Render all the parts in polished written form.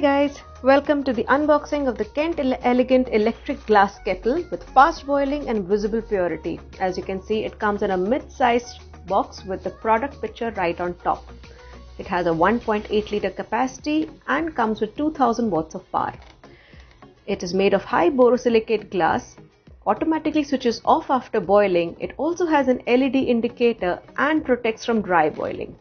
guys, welcome to the unboxing of the Kent Elegant Electric Glass Kettle with fast boiling and visible purity. As you can see, it comes in a mid-sized box with the product picture right on top. It has a 1.8 liter capacity and comes with 2000 watts of power. It is made of high borosilicate glass, automatically switches off after boiling. It also has an LED indicator and protects from dry boiling.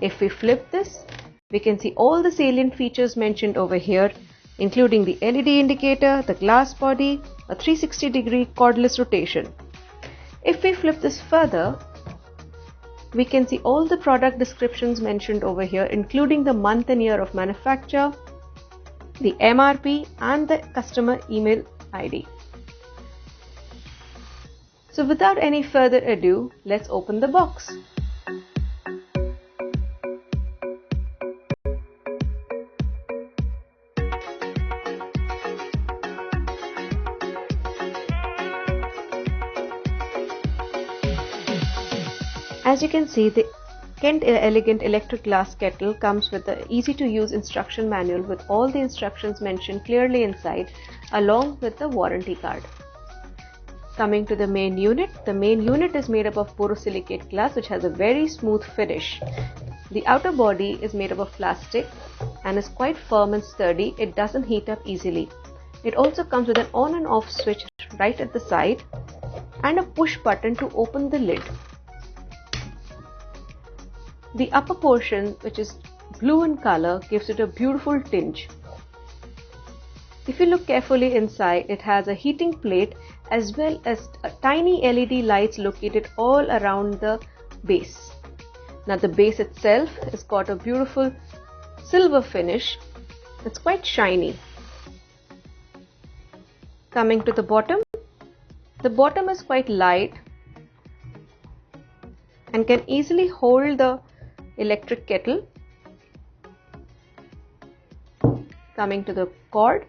If we flip this, we can see all the salient features mentioned over here, including the LED indicator, the glass body, a 360-degree cordless rotation. If we flip this further, we can see all the product descriptions mentioned over here, including the month and year of manufacture, the MRP and the customer email ID. So without any further ado, let's open the box. As you can see, the Kent Elegant Electric Glass Kettle comes with an easy-to-use instruction manual with all the instructions mentioned clearly inside, along with the warranty card. Coming to the main unit is made up of borosilicate glass, which has a very smooth finish. The outer body is made up of plastic and is quite firm and sturdy. It doesn't heat up easily. It also comes with an on and off switch right at the side and a push button to open the lid. The upper portion, which is blue in color, gives it a beautiful tinge. If you look carefully inside, it has a heating plate as well as tiny LED lights located all around the base. Now the base itself has got a beautiful silver finish. It's quite shiny. Coming to the bottom is quite light and can easily hold the electric kettle. Coming to the cord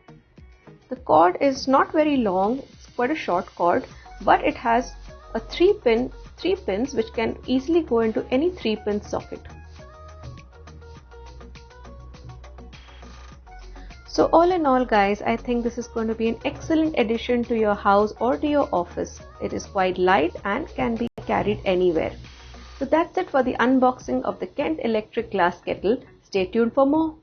is not very long, it's quite a short cord, but it has a three pins which can easily go into any 3-pin socket. So all in all guys, I think this is going to be an excellent addition to your house or to your office. It is quite light and can be carried anywhere. So that's it for the unboxing of the Kent Electric Glass Kettle. Stay tuned for more.